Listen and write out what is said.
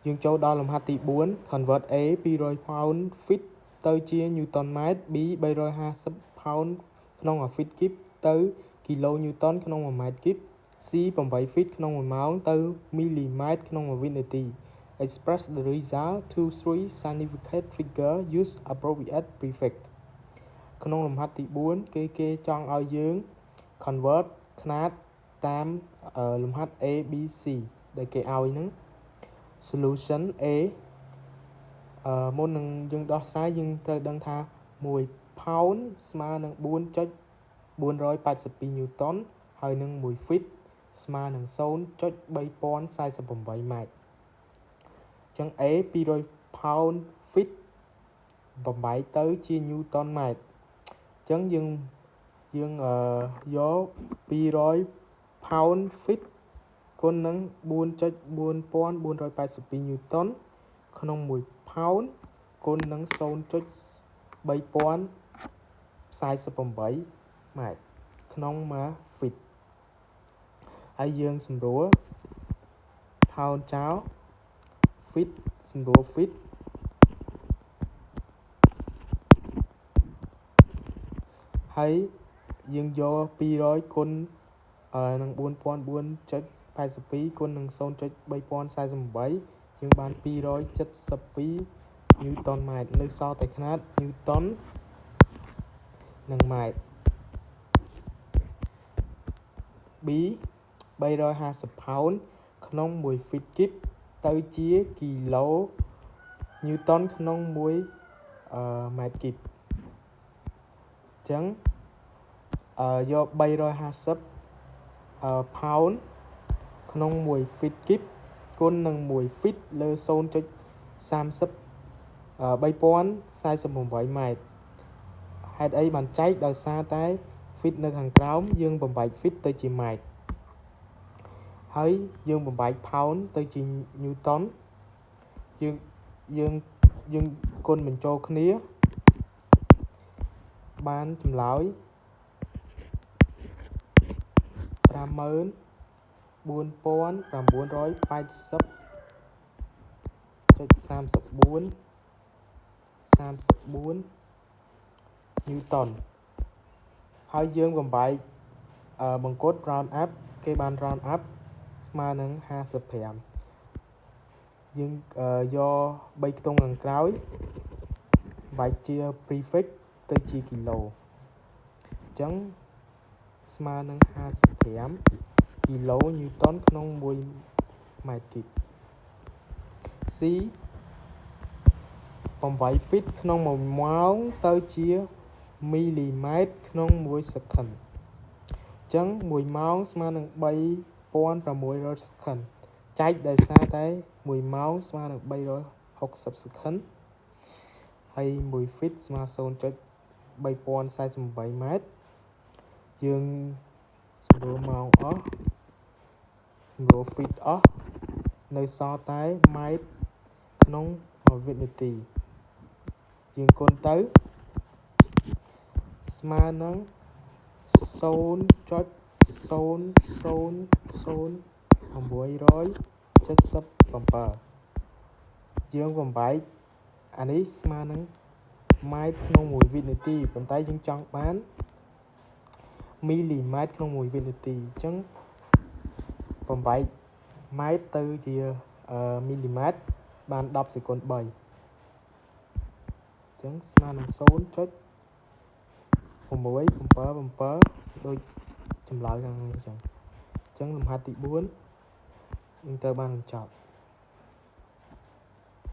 យើងចូលដល់លំហាត់ទី4 convert A 200 pound feet ទៅជា Newton mètre B 350 pound ក្នុង 1 feet cube ទៅ kilo Newton ក្នុង 1 mètre cube C 8 feet ក្នុង 1 ម៉ោងទៅ millimetre ក្នុង 1 វិនាទី express the result to 3 significant figure use appropriate prefix ក្នុងលំហាត់ទី4គេចង់ឲ្យយើង convert ຂະຫນາດតាមលំហាត់ A B C ដែលគេឲ្យហ្នឹង solution A មុននឹងយើងដោះស្រាយយើងត្រូវដឹងថា1 pound ស្មើនឹង 4.482 newton ហើយនឹង1 feet ស្មើនឹង 0.3048 ម៉ែត្រអញ្ចឹង A 200 pound feet បំបែកទៅជា newton ម៉ែត្រអញ្ចឹងយើងយក200 pound feet គុណនឹង 4.4482 newton ក្នុង1 pound គុណនឹង 0.3048 ម៉ែត្រក្នុង1 feet ហើយយើងសម្រួល pound ចោល feet សម្រួល feet ហើយយើងយក200គុណនឹង 44.82 គុណនឹង 0.3048 យើងបាន272 newton ម៉ែត្រនៅសល់តែຂະຫນាត newton និងម៉ែត្រ B 350 pound ក្នុង1 feet cube ទៅជា kilo newton ក្នុង1 mètre cube អញ្ចឹងយក350 pound ក្នុង1 feet cube គុណនឹង1 feet លើ 0.3048 ម៉ែត្រហេតុអីបានចែកដោយសារតែ feet នៅខាងក្រោមយើងបំបែក feet ទៅជាម៉ែត្រហើយយើងបំបែក pound ទៅជា newton យើងគុណបញ្ចូលគ្នាបានចម្លើយ 54,980.34 newton ហើយយើងបំបែកបង្គុត round up គេបាន round up ស្មើនឹង 55 យើងយក3ខ្ទង់ខាងក្រោយបែកជា prefix ទៅជា kilo អញ្ចឹងស្មើនឹង 55 kilo newton ក្នុង1 mètre cube C 8 feet ក្នុង1ម៉ោងទៅជា millimetre ក្នុង1 second អញ្ចឹង1ម៉ោងស្មើនឹង 3600 second ចែកដោយសារតែ1ម៉ោងស្មើនឹង360 second ហើយ1 feet ស្មើ 0.3048 ម៉ែត្រយើងសម្រួលម៉ោងអស់សម្រួល feet អស់នៅសល់តែម៉ែត្រក្នុង1វិនាទីយើងគុណទៅស្មើនឹង 0.0000877 យើងបំបែកអានេះស្មើនឹងម៉ែត្រក្នុង1វិនាទីប៉ុន្តែយើងចង់បាន millimetre ក្នុង1វិនាទីអញ្ចឹងបំបែកម៉ែត្រទៅជា millimetre បាន10សេគុណ3អញ្ចឹងស្មើនឹង 0.677 ដូចចម្លើយខាងនេះអញ្ចឹងលំហាត់ទី4យើងត្រូវបានបញ្ចប់